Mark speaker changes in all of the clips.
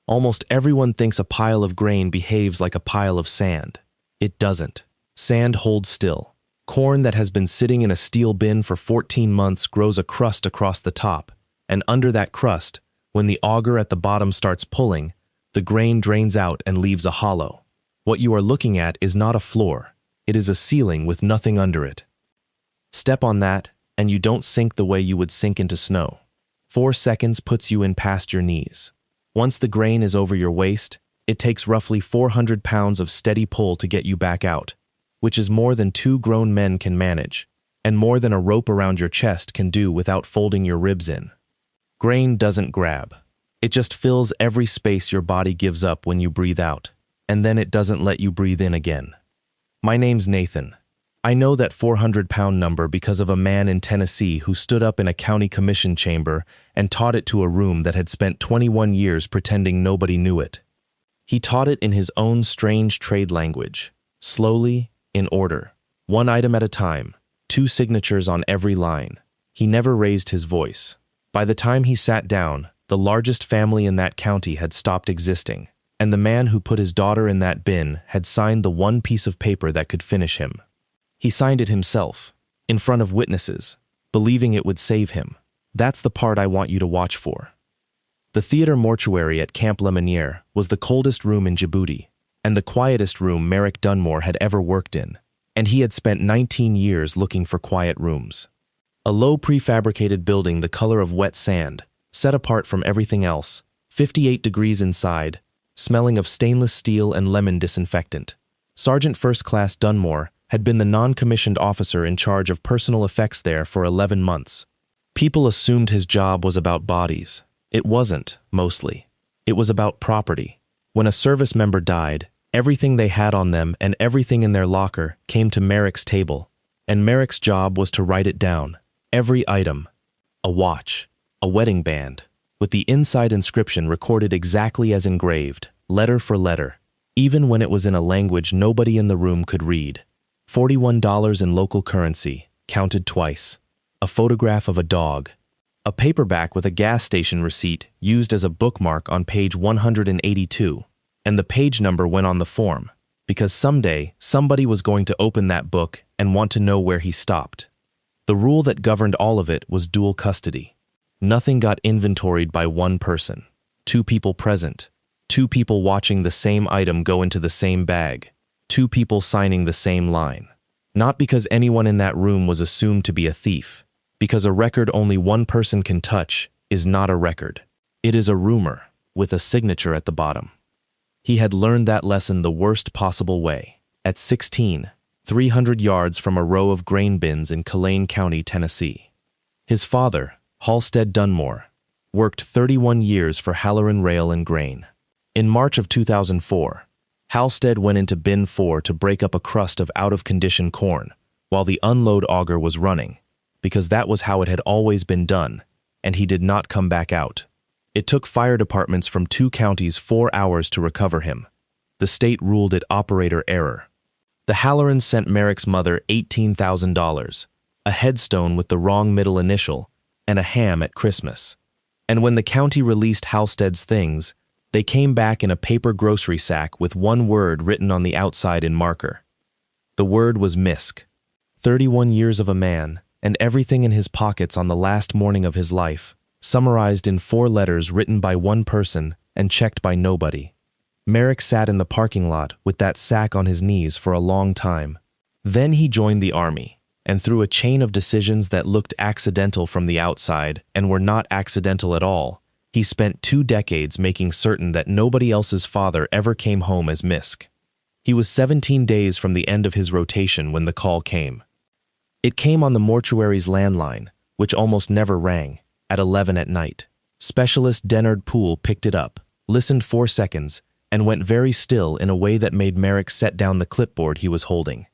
Speaker 1: Almost everyone thinks a pile of grain behaves like a pile of sand. It doesn't. Sand holds still. Corn that has been sitting in a steel bin for 14 months grows a crust across the top, and under that crust, when the auger at the bottom starts pulling, the grain drains out and leaves a hollow. What you are looking at is not a floor. It is a ceiling with nothing under it. Step on that, and you don't sink the way you would sink into snow. 4 seconds puts you in past your knees. Once the grain is over your waist, it takes roughly 400 pounds of steady pull to get you back out, which is more than 2 grown men can manage, and more than a rope around your chest can do without folding your ribs in. Grain doesn't grab. It just fills every space your body gives up when you breathe out, and then it doesn't let you breathe in again. My name's Nathan. I know that 400-pound number because of a man in Tennessee who stood up in a county commission chamber and taught it to a room that had spent 21 years pretending nobody knew it. He taught it in his own strange trade language, slowly, in order, 1 item at a time, 2 signatures on every line. He never raised his voice. By the time he sat down, the largest family in that county had stopped existing, and the man who put his daughter in that bin had signed the one piece of paper that could finish him. He signed it himself, in front of witnesses, believing it would save him. That's the part I want you to watch for. The theater mortuary at Camp Lemonnier was the coldest room in Djibouti, and the quietest room Merrick Dunmore had ever worked in, and he had spent 19 years looking for quiet rooms. A low prefabricated building the color of wet sand, set apart from everything else, 58 degrees inside, smelling of stainless steel and lemon disinfectant. Sergeant First Class Dunmore had been the non-commissioned officer in charge of personal effects there for 11 months. People assumed his job was about bodies. It wasn't, mostly. It was about property. When a service member died, everything they had on them and everything in their locker came to Merrick's table, and Merrick's job was to write it down. Every item. A watch, a wedding band, with the inside inscription recorded exactly as engraved, letter for letter, even when it was in a language nobody in the room could read. $41 in local currency, counted twice. A photograph of a dog. A paperback with a gas station receipt used as a bookmark on page 182, and the page number went on the form, because someday somebody was going to open that book and want to know where he stopped. The rule that governed all of it was dual custody. Nothing got inventoried by one person. 2 people present. 2 people watching the same item go into the same bag. 2 people signing the same line. Not because anyone in that room was assumed to be a thief, because a record only one person can touch is not a record. It is a rumor, with a signature at the bottom. He had learned that lesson the worst possible way. At 16, 300 yards from a row of grain bins in Cullane County, Tennessee. His father, Halstead Dunmore, worked 31 years for Halloran Rail and Grain. In March of 2004, Halstead went into bin 4 to break up a crust of out-of-condition corn while the unload auger was running, because that was how it had always been done, and he did not come back out. It took fire departments from 2 counties 4 hours to recover him. The state ruled it operator error. The Hallorans sent Merrick's mother $18,000, a headstone with the wrong middle initial, and a ham at Christmas. And when the county released Halstead's things, they came back in a paper grocery sack with one word written on the outside in marker. The word was Misk. 31 years of a man, and everything in his pockets on the last morning of his life, summarized in 4 letters written by one person and checked by nobody. Merrick sat in the parking lot with that sack on his knees for a long time. Then he joined the army, and through a chain of decisions that looked accidental from the outside and were not accidental at all, he spent 2 decades making certain that nobody else's father ever came home as Misk. He was 17 days from the end of his rotation when the call came. It came on the mortuary's landline, which almost never rang, at 11 at night. Specialist Dennard Poole picked it up, listened 4 seconds, and went very still in a way that made Merrick set down the clipboard he was holding.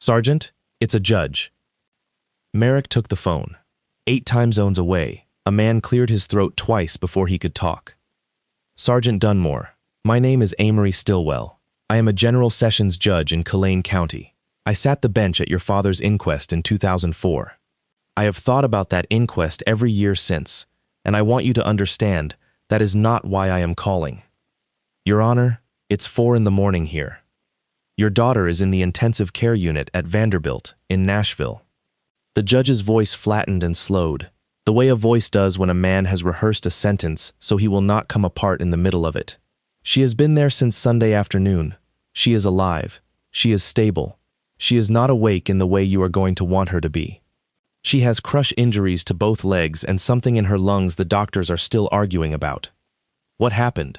Speaker 1: "Sergeant, it's a judge." Merrick took the phone. 8 time zones away, a man cleared his throat twice before he could talk. "Sergeant Dunmore, my name is Amory Stillwell. I am a General Sessions judge in Cullane County. I sat the bench at your father's inquest in 2004. I have thought about that inquest every year since, and I want you to understand that is not why I am calling. Your Honor, it's 4 in the morning here. Your daughter is in the intensive care unit at Vanderbilt in Nashville. The judge's voice flattened and slowed, the way a voice does when a man has rehearsed a sentence so he will not come apart in the middle of it. She has been there since Sunday afternoon. She is alive. She is stable. She is not awake in the way you are going to want her to be. She has crush injuries to both legs and something in her lungs the doctors are still arguing about. What happened?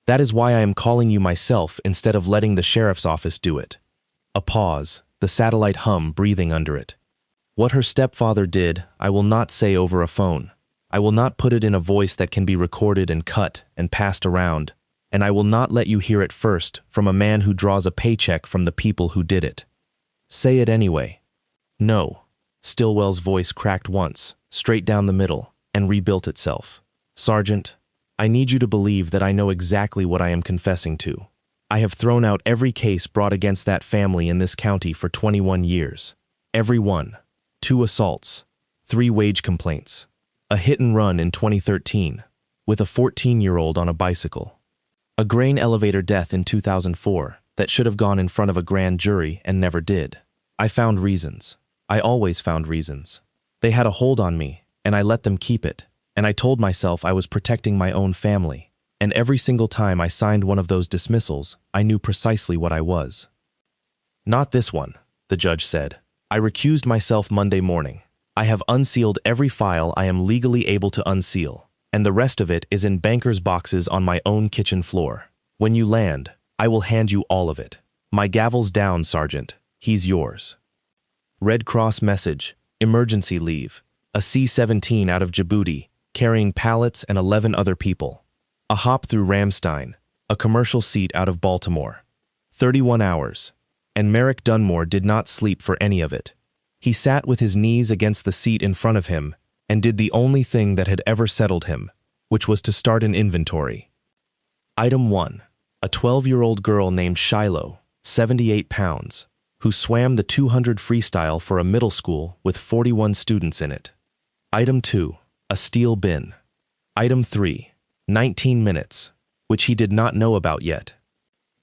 Speaker 1: That is why I am calling you myself instead of letting the sheriff's office do it. A pause, the satellite hum breathing under it. What her stepfather did, I will not say over a phone. I will not put it in a voice that can be recorded and cut and passed around, and I will not let you hear it first from a man who draws a paycheck from the people who did it. Say it anyway. No. Stillwell's voice cracked once, straight down the middle, and rebuilt itself. Sergeant, I need you to believe that I know exactly what I am confessing to. I have thrown out every case brought against that family in this county for 21 years. Every one. 2 assaults, 3 wage complaints, a hit and run in 2013, with a 14-year-old on a bicycle, a grain elevator death in 2004 that should have gone in front of a grand jury and never did. I found reasons. I always found reasons. They had a hold on me, and I let them keep it, and I told myself I was protecting my own family, and every single time I signed one of those dismissals, I knew precisely what I was. Not this one, the judge said. I recused myself Monday morning. I have unsealed every file I am legally able to unseal, and the rest of it is in banker's boxes on my own kitchen floor. When you land, I will hand you all of it. My gavel's down, Sergeant. He's yours. Red Cross message, emergency leave, a C-17 out of Djibouti, carrying pallets and 11 other people. A hop through Ramstein, a commercial seat out of Baltimore. 31 hours. And Merrick Dunmore did not sleep for any of it. He sat with his knees against the seat in front of him and did the only thing that had ever settled him, which was to start an inventory. Item 1. A 12-year-old girl named Shiloh, 78 pounds, who swam the 200 freestyle for a middle school with 41 students in it. Item 2. A steel bin. Item 3. 19 minutes, which he did not know about yet.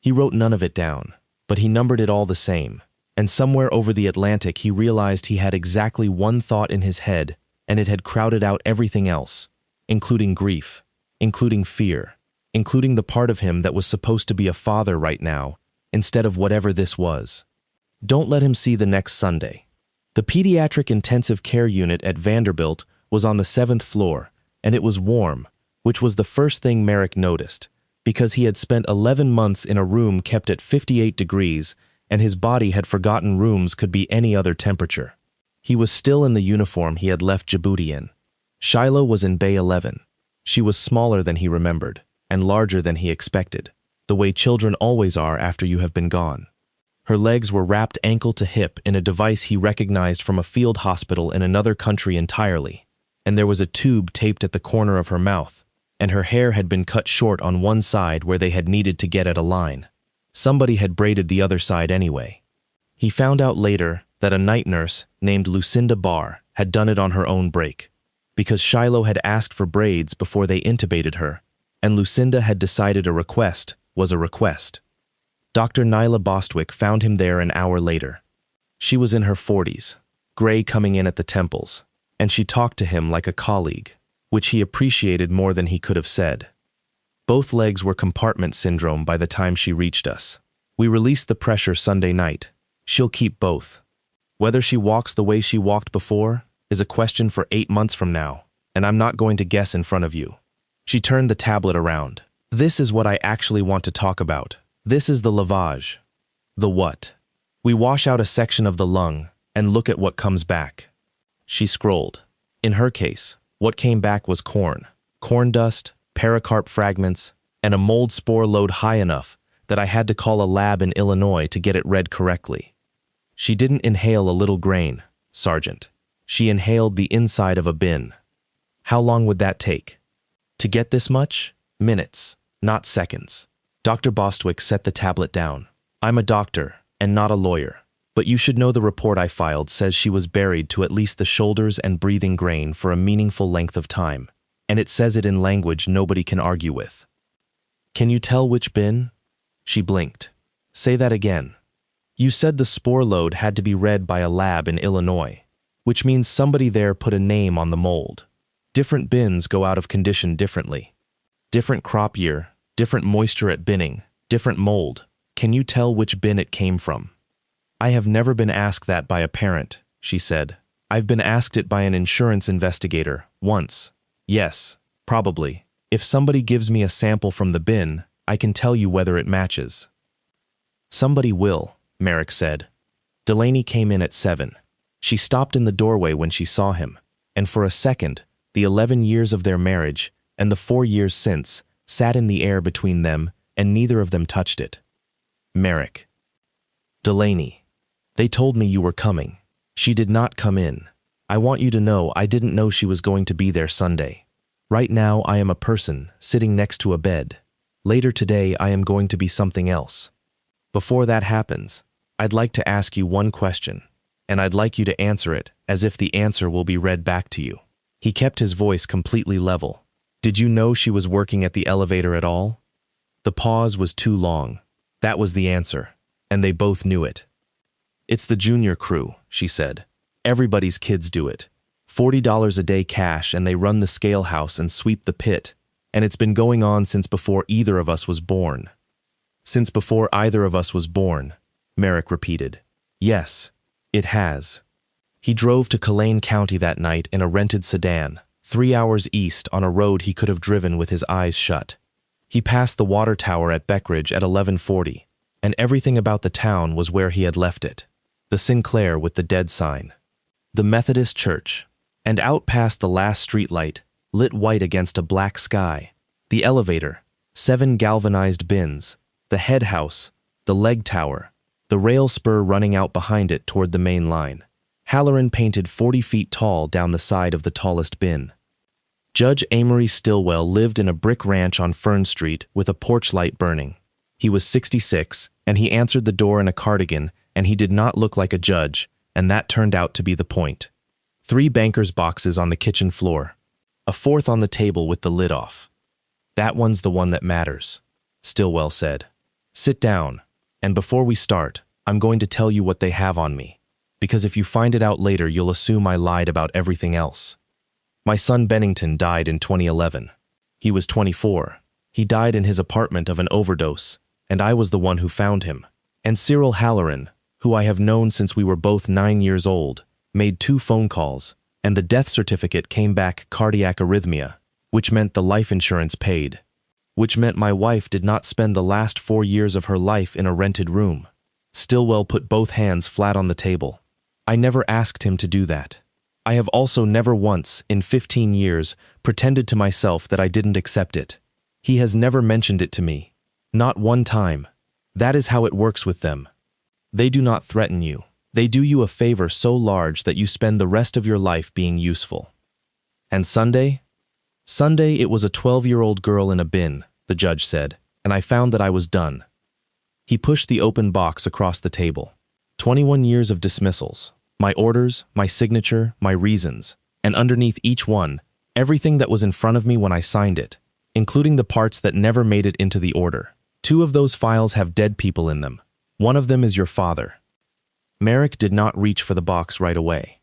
Speaker 1: He wrote none of it down, but he numbered it all the same, and somewhere over the Atlantic he realized he had exactly one thought in his head, and it had crowded out everything else, including grief, including fear, including the part of him that was supposed to be a father right now, instead of whatever this was. Don't let him see the next Sunday. The pediatric intensive care unit at Vanderbilt was on the 7th floor, and it was warm, which was the first thing Merrick noticed, because he had spent 11 months in a room kept at 58 degrees, and his body had forgotten rooms could be any other temperature. He was still in the uniform he had left Djibouti in. Shiloh was in Bay 11. She was smaller than he remembered, and larger than he expected, the way children always are after you have been gone. Her legs were wrapped ankle to hip in a device he recognized from a field hospital in another country entirely, and there was a tube taped at the corner of her mouth, and her hair had been cut short on one side where they had needed to get at a line. Somebody had braided the other side anyway. He found out later that a night nurse named Lucinda Barr had done it on her own break, because Shiloh had asked for braids before they intubated her, and Lucinda had decided a request was a request. Dr. Nyla Bostwick found him there an hour later. She was in her 40s, gray coming in at the temples, and she talked to him like a colleague, which he appreciated more than he could have said. Both legs were compartment syndrome by the time she reached us. We released the pressure Sunday night. She'll keep both. Whether she walks the way she walked before is a question for 8 months from now, and I'm not going to guess in front of you. She turned the tablet around. This is what I actually want to talk about. This is the lavage. The what? We wash out a section of the lung and look at what comes back. She scrolled. In her case, what came back was corn dust, pericarp fragments, and a mold spore load high enough that I had to call a lab in Illinois to get it read correctly. She didn't inhale a little grain, Sergeant. She inhaled the inside of a bin. How long would that take? To get this much? Minutes, not seconds. Dr. Bostwick set the tablet down. I'm a doctor and not a lawyer, but you should know the report I filed says she was buried to at least the shoulders and breathing grain for a meaningful length of time, and it says it in language nobody can argue with. Can you tell which bin? She blinked. Say that again. You said the spore load had to be read by a lab in Illinois, which means somebody there put a name on the mold. Different bins go out of condition differently. Different crop year, different moisture at binning, different mold. Can you tell which bin it came from? I have never been asked that by a parent, she said. I've been asked it by an insurance investigator, once. Yes, probably. If somebody gives me a sample from the bin, I can tell you whether it matches. Somebody will, Merrick said. Delaney came in at 7. She stopped in the doorway when she saw him, and for a second, the 11 years of their marriage and the 4 years since sat in the air between them, and neither of them touched it. Merrick. Delaney. They told me you were coming. She did not come in. I want you to know I didn't know she was going to be there Sunday. Right now I am a person sitting next to a bed. Later today I am going to be something else. Before that happens, I'd like to ask you one question, and I'd like you to answer it as if the answer will be read back to you. He kept his voice completely level. Did you know she was working at the elevator at all? The pause was too long. That was the answer, and they both knew it. It's the junior crew, she said. Everybody's kids do it. $40 a day cash, and they run the scale house and sweep the pit, and it's been going on since before either of us was born. Since before either of us was born, Merrick repeated. Yes, it has. He drove to Cullane County that night in a rented sedan, 3 hours east on a road he could have driven with his eyes shut. He passed the water tower at Beckridge at 11:40, and everything about the town was where he had left it. The Sinclair with the dead sign. The Methodist church, and out past the last streetlight, lit white against a black sky. The elevator, 7 galvanized bins, the head house, the leg tower, the rail spur running out behind it toward the main line. Halloran painted 40 feet tall down the side of the tallest bin. Judge Amory Stillwell lived in a brick ranch on Fern Street with a porch light burning. He was 66, and he answered the door in a cardigan, and he did not look like a judge, and that turned out to be the point. 3 banker's boxes on the kitchen floor. A 4th on the table with the lid off. That one's the one that matters, Stillwell said. Sit down, and before we start, I'm going to tell you what they have on me, because if you find it out later, you'll assume I lied about everything else. My son Bennington died in 2011. He was 24. He died in his apartment of an overdose, and I was the one who found him. And Cyril Halloran, who I have known since we were both 9 years old, made 2 phone calls, and the death certificate came back cardiac arrhythmia, which meant the life insurance paid, which meant my wife did not spend the last 4 years of her life in a rented room. Stillwell put both hands flat on the table. I never asked him to do that. I have also never once, in 15 years, pretended to myself that I didn't accept it. He has never mentioned it to me. Not one time. That is how it works with them. They do not threaten you. They do you a favor so large that you spend the rest of your life being useful. And Sunday? Sunday it was a 12-year-old girl in a bin, the judge said, and I found that I was done. He pushed the open box across the table. 21 years of dismissals. My orders, my signature, my reasons, and underneath each one, everything that was in front of me when I signed it, including the parts that never made it into the order. 2 of those files have dead people in them. One of them is your father. Merrick did not reach for the box right away.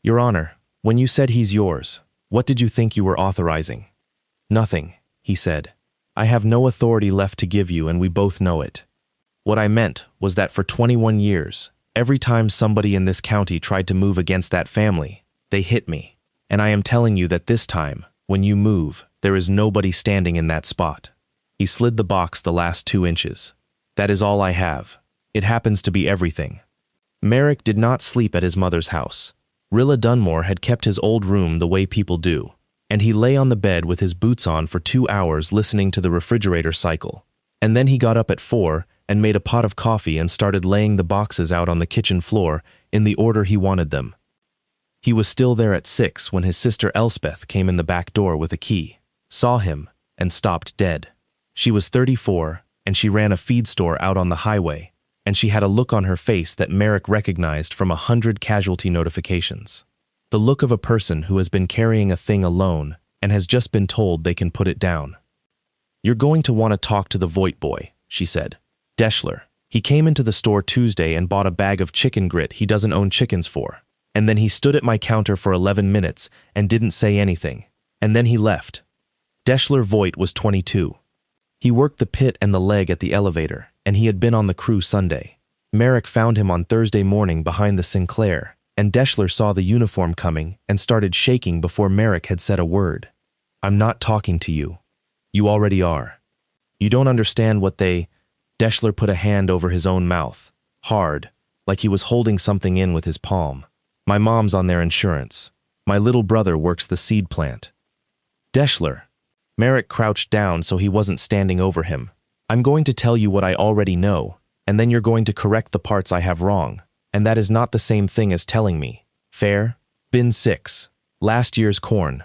Speaker 1: Your Honor, when you said he's yours, what did you think you were authorizing? Nothing, he said. I have no authority left to give you, and we both know it. What I meant was that for 21 years, every time somebody in this county tried to move against that family, they hit me. And I am telling you that this time, when you move, there is nobody standing in that spot. He slid the box the last 2 inches. That is all I have. It happens to be everything. Merrick did not sleep at his mother's house. Rilla Dunmore had kept his old room the way people do, and he lay on the bed with his boots on for 2 hours listening to the refrigerator cycle. And then he got up at 4 and made a pot of coffee and started laying the boxes out on the kitchen floor in the order he wanted them. He was still there at 6 when his sister Elspeth came in the back door with a key, saw him, and stopped dead. She was 34, and she ran a feed store out on the highway, and she had a look on her face that Merrick recognized from 100 casualty notifications. The look of a person who has been carrying a thing alone and has just been told they can put it down. You're going to want to talk to the Voight boy, she said. Deschler. He came into the store Tuesday and bought a bag of chicken grit he doesn't own chickens for. And then he stood at my counter for 11 minutes and didn't say anything. And then he left. Deschler Voight was 22. He worked the pit and the leg at the elevator, and he had been on the crew Sunday. Merrick found him on Thursday morning behind the Sinclair, and Deschler saw the uniform coming and started shaking before Merrick had said a word. I'm not talking to you. You already are. You don't understand what they... Deschler put a hand over his own mouth, hard, like he was holding something in with his palm. My mom's on their insurance. My little brother works the seed plant. Deschler. Merrick crouched down so he wasn't standing over him. I'm going to tell you what I already know, and then you're going to correct the parts I have wrong, and that is not the same thing as telling me. Fair? Bin 6. Last year's corn.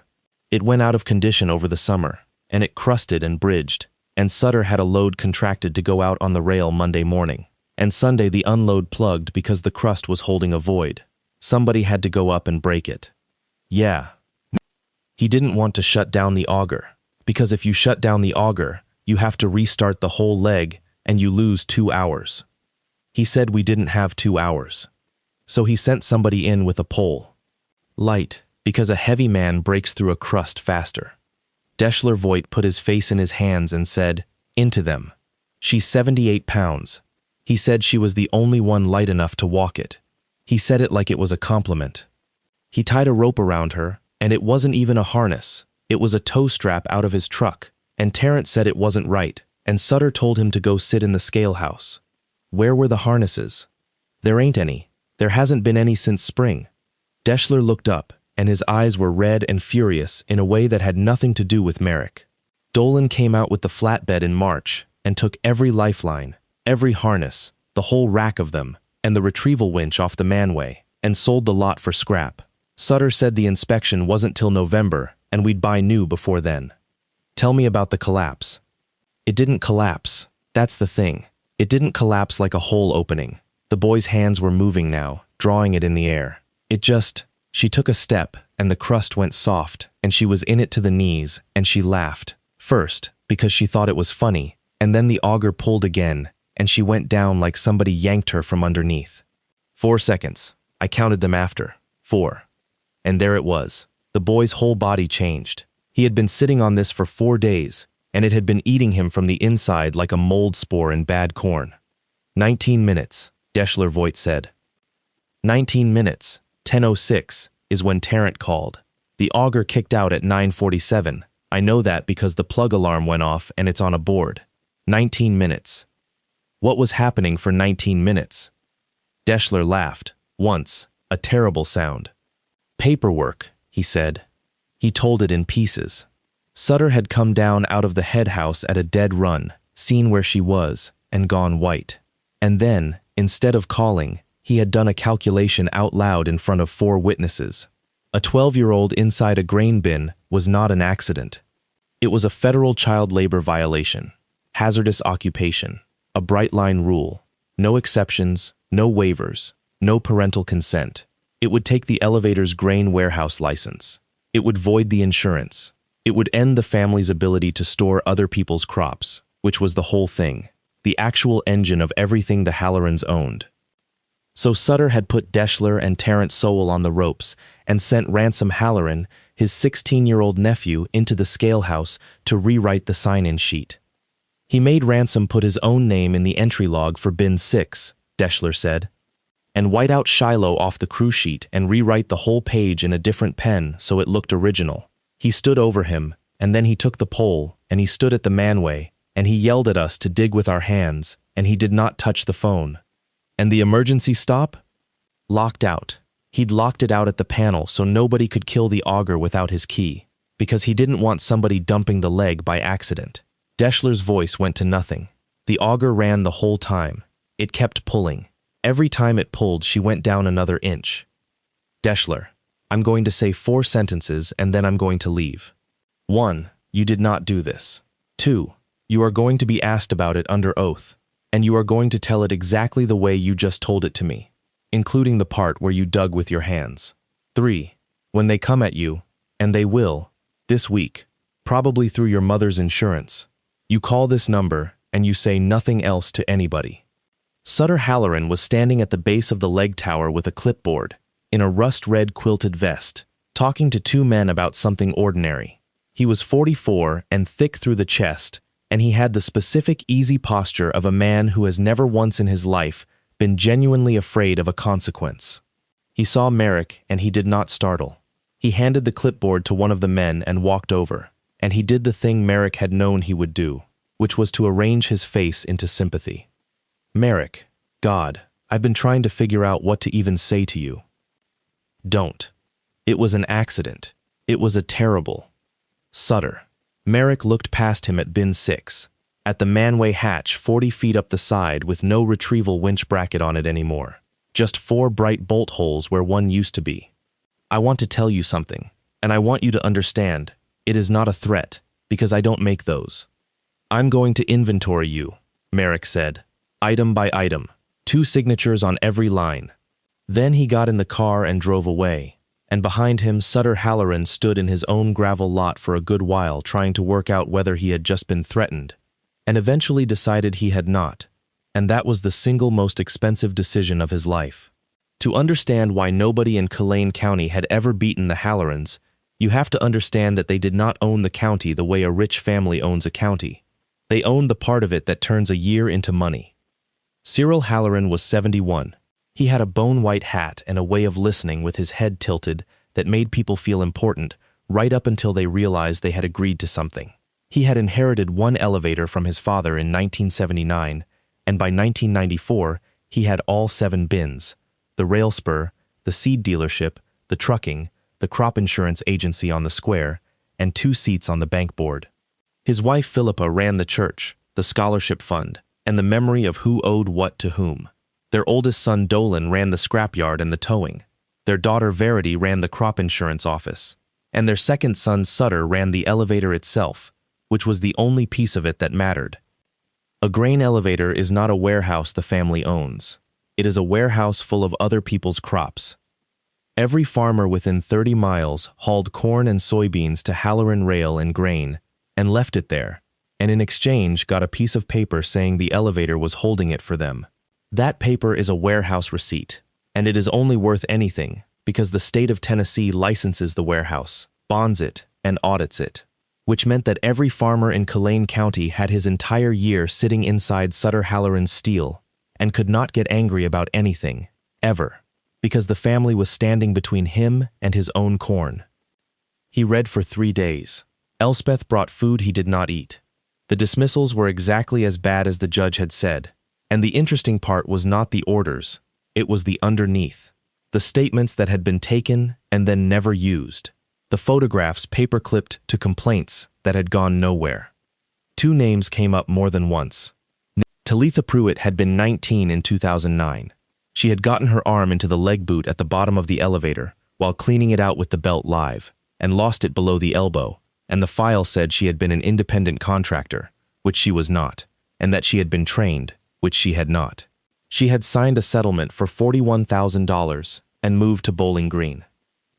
Speaker 1: It went out of condition over the summer, and it crusted and bridged, and Sutter had a load contracted to go out on the rail Monday morning, and Sunday the unload plugged because the crust was holding a void. Somebody had to go up and break it. Yeah. He didn't want to shut down the auger, because if you shut down the auger, you have to restart the whole leg and you lose 2 hours. He said we didn't have 2 hours. So he sent somebody in with a pole. Light, because a heavy man breaks through a crust faster. Deschler Voight put his face in his hands and said, into them. She's 78 pounds. He said she was the only one light enough to walk it. He said it like it was a compliment. He tied a rope around her, and it wasn't even a harness. It was a tow strap out of his truck, and Terrence said it wasn't right, and Sutter told him to go sit in the scale house. Where were the harnesses? There ain't any. There hasn't been any since spring. Deschler looked up, and his eyes were red and furious in a way that had nothing to do with Merrick. Dolan came out with the flatbed in March and took every lifeline, every harness, the whole rack of them, and the retrieval winch off the manway, and sold the lot for scrap. Sutter said the inspection wasn't till November, and we'd buy new before then. Tell me about the collapse. It didn't collapse. That's the thing. It didn't collapse like a hole opening. The boy's hands were moving now, drawing it in the air. It just... She took a step, and the crust went soft, and she was in it to the knees, and she laughed. First, because she thought it was funny, and then the auger pulled again, and she went down like somebody yanked her from underneath. 4 seconds. I counted them after. 4. And there it was. The boy's whole body changed. He had been sitting on this for 4 days, and it had been eating him from the inside like a mold spore in bad corn. 19 minutes, Deschler Voight said. 19 minutes. 10:06 is when Tarrant called. The auger kicked out at 9:47. I know that because the plug alarm went off and it's on a board. 19 minutes. What was happening for 19 minutes? Deschler laughed. Once. A terrible sound. Paperwork, he said. He told it in pieces. Sutter had come down out of the head house at a dead run, seen where she was, and gone white. And then, instead of calling, he had done a calculation out loud in front of 4 witnesses. A 12-year-old inside a grain bin was not an accident. It was a federal child labor violation, hazardous occupation, a bright line rule, no exceptions, no waivers, no parental consent. It would take the elevator's grain warehouse license. It would void the insurance. It would end the family's ability to store other people's crops, which was the whole thing, the actual engine of everything the Hallorans owned. So Sutter had put Deschler and Terrence Sowell on the ropes and sent Ransom Halloran, his 16-year-old nephew, into the scale house to rewrite the sign-in sheet. He made Ransom put his own name in the entry log for bin 6, Deschler said, and white out Shiloh off the crew sheet and rewrite the whole page in a different pen so it looked original. He stood over him, and then he took the pole, and he stood at the manway, and he yelled at us to dig with our hands, and he did not touch the phone. And the emergency stop? Locked out. He'd locked it out at the panel so nobody could kill the auger without his key, because he didn't want somebody dumping the leg by accident. Deschler's voice went to nothing. The auger ran the whole time. It kept pulling. Every time it pulled, she went down another inch. Deschler, I'm going to say 4 sentences and then I'm going to leave. 1. You did not do this. 2. You are going to be asked about it under oath. And you are going to tell it exactly the way you just told it to me, including the part where you dug with your hands. 3. When they come at you, and they will, this week, probably through your mother's insurance, You call this number, and you say nothing else to anybody. Sutter Halloran was standing at the base of the leg tower with a clipboard, in a rust-red quilted vest, talking to two men about something ordinary. He was 44 and thick through the chest, and he had the specific easy posture of a man who has never once in his life been genuinely afraid of a consequence. He saw Merrick, and he did not startle. He handed the clipboard to one of the men and walked over, and he did the thing Merrick had known he would do, which was to arrange his face into sympathy. Merrick, God, I've been trying to figure out what to even say to you. Don't. It was an accident. It was a terrible. Sutter. Merrick looked past him at bin 6, at the manway hatch 40 feet up the side with no retrieval winch bracket on it anymore. Just 4 bright bolt holes where one used to be. I want to tell you something, and I want you to understand, it is not a threat, because I don't make those. I'm going to inventory you, Merrick said, item by item, 2 signatures on every line. Then he got in the car and drove away, and behind him Sutter Halloran stood in his own gravel lot for a good while trying to work out whether he had just been threatened, and eventually decided he had not, and that was the single most expensive decision of his life. To understand why nobody in Cullane County had ever beaten the Hallorans, you have to understand that they did not own the county the way a rich family owns a county. They owned the part of it that turns a year into money. Cyril Halloran was 71. He had a bone-white hat and a way of listening with his head tilted that made people feel important right up until they realized they had agreed to something. He had inherited 1 elevator from his father in 1979, and by 1994, he had all 7 bins: the rail spur, the seed dealership, the trucking, the crop insurance agency on the square, and 2 seats on the bank board. His wife Philippa ran the church, the scholarship fund, and the memory of who owed what to whom. Their oldest son Dolan ran the scrapyard and the towing. Their daughter Verity ran the crop insurance office. And their second son Sutter ran the elevator itself, which was the only piece of it that mattered. A grain elevator is not a warehouse the family owns. It is a warehouse full of other people's crops. Every farmer within 30 miles hauled corn and soybeans to Halloran Rail and Grain and left it there, and in exchange got a piece of paper saying the elevator was holding it for them. That paper is a warehouse receipt, and it is only worth anything because the state of Tennessee licenses the warehouse, bonds it, and audits it, which meant that every farmer in Cullane County had his entire year sitting inside Sutter Halloran's steel and could not get angry about anything, ever, because the family was standing between him and his own corn. He read for 3 days. Elspeth brought food he did not eat. The dismissals were exactly as bad as the judge had said, and the interesting part was not the orders, it was the underneath, the statements that had been taken and then never used, the photographs paper-clipped to complaints that had gone nowhere. 2 names came up more than once. Talitha Pruitt had been 19 in 2009. She had gotten her arm into the leg boot at the bottom of the elevator while cleaning it out with the belt live, and lost it below the elbow, and the file said she had been an independent contractor, which she was not, and that she had been trained, which she had not. She had signed a settlement for $41,000 and moved to Bowling Green.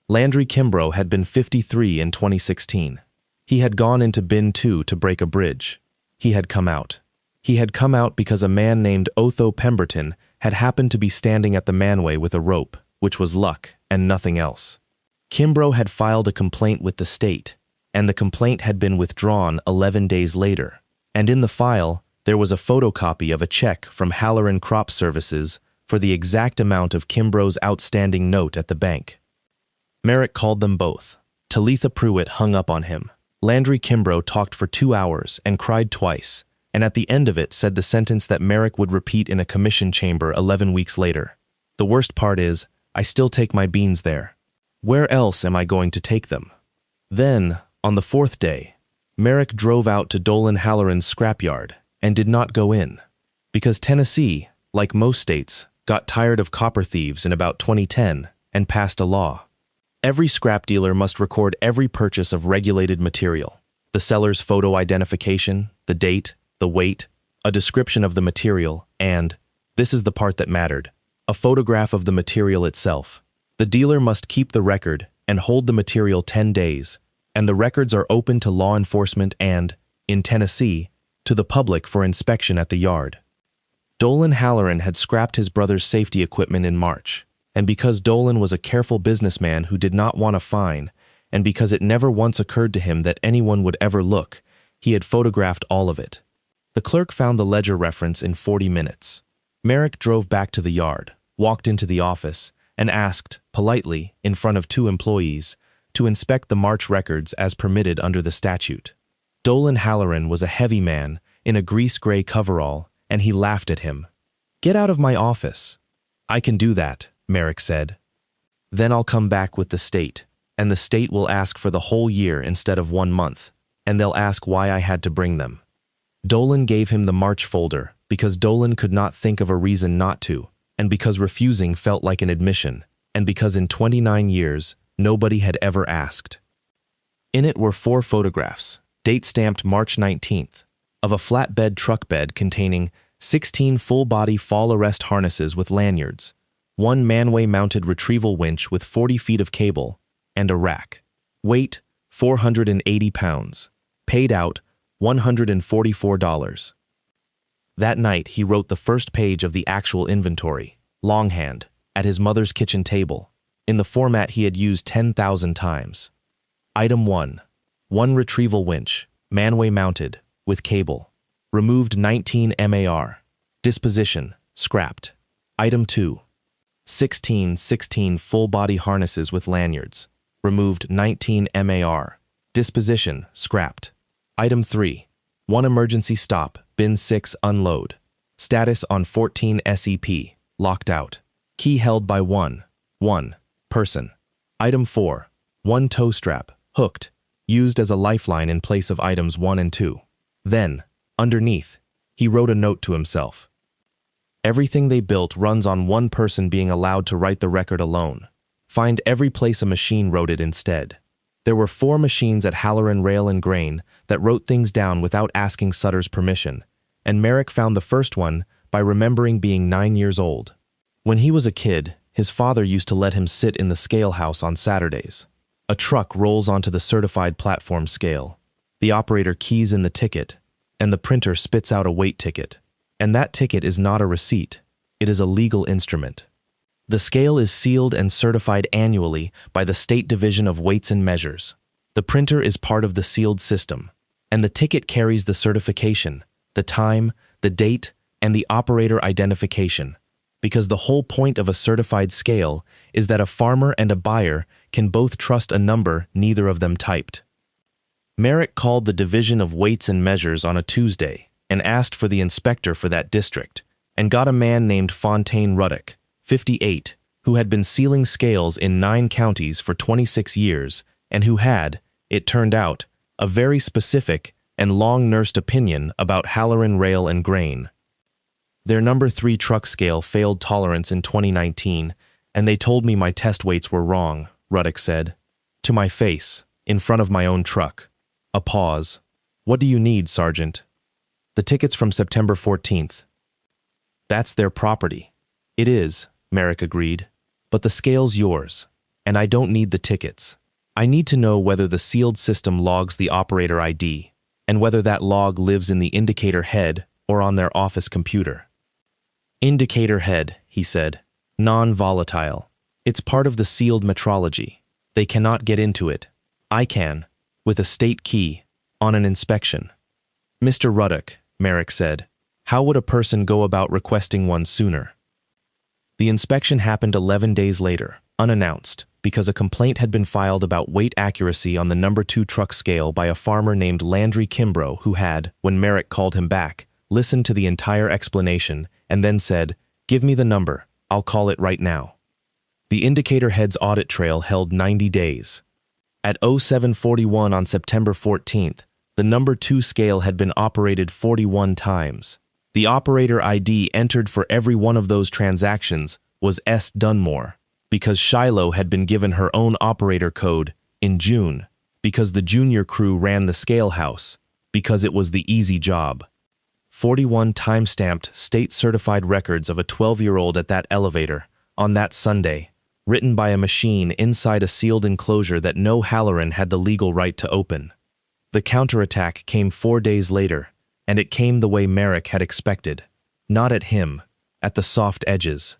Speaker 1: Landry Kimbrough had been 53 in 2016. He had gone into bin 2 to break a bridge. He had come out. He had come out because a man named Otho Pemberton had happened to be standing at the manway with a rope, which was luck and nothing else. Kimbrough had filed a complaint with the state, and the complaint had been withdrawn 11 days later, and in the file, there was a photocopy of a check from Halloran Crop Services for the exact amount of Kimbrough's outstanding note at the bank. Merrick called them both. Talitha Pruitt hung up on him. Landry Kimbrough talked for 2 hours and cried twice, and at the end of it said the sentence that Merrick would repeat in a commission chamber 11 weeks later. The worst part is, I still take my beans there. Where else am I going to take them? Then, on the 4th day, Merrick drove out to Dolan Halloran's scrapyard and did not go in, because Tennessee, like most states, got tired of copper thieves in about 2010 and passed a law. Every scrap dealer must record every purchase of regulated material, the seller's photo identification, the date, the weight, a description of the material, and, this is the part that mattered, a photograph of the material itself. The dealer must keep the record and hold the material 10 days, and the records are open to law enforcement and, in Tennessee, to the public for inspection at the yard. Dolan Halloran had scrapped his brother's safety equipment in March, and because Dolan was a careful businessman who did not want a fine, and because it never once occurred to him that anyone would ever look, he had photographed all of it. The clerk found the ledger reference in 40 minutes. Merrick drove back to the yard, walked into the office, and asked, politely, in front of 2 employees, to inspect the March records as permitted under the statute. Dolan Halloran was a heavy man in a grease-gray coverall, and he laughed at him. "Get out of my office." "I can do that," Merrick said. "Then I'll come back with the state, and the state will ask for the whole year instead of 1 month, and they'll ask why I had to bring them." Dolan gave him the March folder because Dolan could not think of a reason not to, and because refusing felt like an admission, and because in 29 years, nobody had ever asked. In it were 4 photographs, date-stamped March 19th, of a flatbed truck bed containing 16 full-body fall arrest harnesses with lanyards, 1 manway-mounted retrieval winch with 40 feet of cable, and a rack. Weight, 480 pounds. Paid out, $144. That night, he wrote the first page of the actual inventory, longhand, at his mother's kitchen table, in the format he had used 10,000 times. Item 1. 1 retrieval winch, manway mounted, with cable. Removed 19 MAR. Disposition, scrapped. Item 2. 16 full-body harnesses with lanyards. Removed 19 MAR. Disposition, scrapped. Item 3. 1 emergency stop, bin 6 unload. Status on 14 SEP, locked out. Key held by 1 person. Item 4. 1 tow strap, hooked, used as a lifeline in place of items 1 and 2. Then, underneath, he wrote a note to himself. Everything they built runs on 1 person being allowed to write the record alone. Find every place a machine wrote it instead. There were 4 machines at Halloran Rail and Grain that wrote things down without asking Sutter's permission, and Merrick found the first one by remembering being 9 years old. When he was a kid, his father used to let him sit in the scale house on Saturdays. A truck rolls onto the certified platform scale. The operator keys in the ticket, and the printer spits out a weight ticket. And that ticket is not a receipt. It is a legal instrument. The scale is sealed and certified annually by the State Division of Weights and Measures. The printer is part of the sealed system, and the ticket carries the certification, the time, the date, and the operator identification, because the whole point of a certified scale is that a farmer and a buyer can both trust a number neither of them typed. Merrick called the Division of Weights and Measures on a Tuesday and asked for the inspector for that district, and got a man named Fontaine Ruddock, 58, who had been sealing scales in 9 counties for 26 years, and who had, it turned out, a very specific and long-nursed opinion about Halloran Rail and Grain. Their number 3 truck scale failed tolerance in 2019, and they told me my test weights were wrong, Ruddock said. To my face, in front of my own truck. A pause. What do you need, Sergeant? The ticket's from September 14th. That's their property. It is, Merrick agreed. But the scale's yours, and I don't need the tickets. I need to know whether the sealed system logs the operator ID, and whether that log lives in the indicator head or on their office computer. Indicator head, he said. Non-volatile. It's part of the sealed metrology. They cannot get into it. I can, with a state key, on an inspection. Mr. Ruddock, Merrick said, how would a person go about requesting one sooner? The inspection happened 11 days later, unannounced, because a complaint had been filed about weight accuracy on the number 2 truck scale by a farmer named Landry Kimbrough who had, when Merrick called him back, listened to the entire explanation and then said, give me the number, I'll call it right now. The indicator head's audit trail held 90 days. At 0741 on September 14th, the number 2 scale had been operated 41 times. The operator ID entered for every one of those transactions was S. Dunmore, because Shiloh had been given her own operator code in June, because the junior crew ran the scale house, because it was the easy job. 41 time-stamped, state-certified records of a 12-year-old at that elevator, on that Sunday, written by a machine inside a sealed enclosure that no Halloran had the legal right to open. The counterattack came 4 days later, and it came the way Merrick had expected. Not at him, at the soft edges.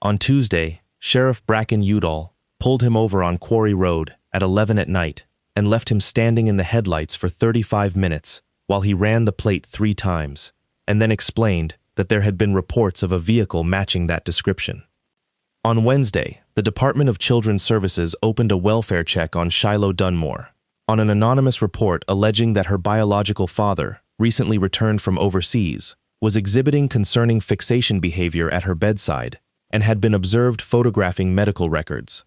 Speaker 1: On Tuesday, Sheriff Bracken Udall pulled him over on Quarry Road at 11 at night and left him standing in the headlights for 35 minutes while he ran the plate 3 times, and then explained that there had been reports of a vehicle matching that description. On Wednesday, the Department of Children's Services opened a welfare check on Shiloh Dunmore, on an anonymous report alleging that her biological father, recently returned from overseas, was exhibiting concerning fixation behavior at her bedside and had been observed photographing medical records.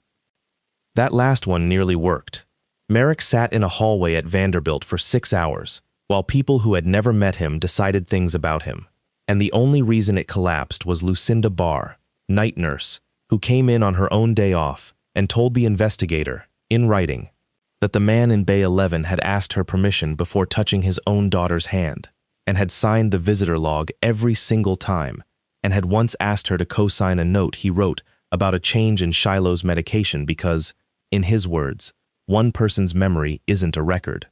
Speaker 1: That last one nearly worked. Merrick sat in a hallway at Vanderbilt for 6 hours, while people who had never met him decided things about him, and the only reason it collapsed was Lucinda Barr, night nurse, who came in on her own day off and told the investigator, in writing, that the man in Bay 11 had asked her permission before touching his own daughter's hand, and had signed the visitor log every single time, and had once asked her to co-sign a note he wrote about a change in Shiloh's medication because, in his words, one person's memory isn't a record.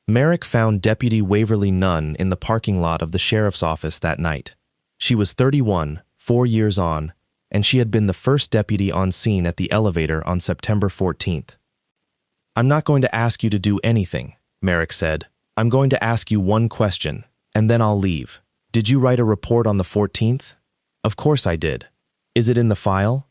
Speaker 1: Merrick found Deputy Waverly Nunn in the parking lot of the sheriff's office that night. She was 31, 4 years on, and she had been the first deputy on scene at the elevator on September 14th. "I'm not going to ask you to do anything," Merrick said. "I'm going to ask you one question, and then I'll leave. Did you write a report on the 14th? "Of course I did. Is it in the file?"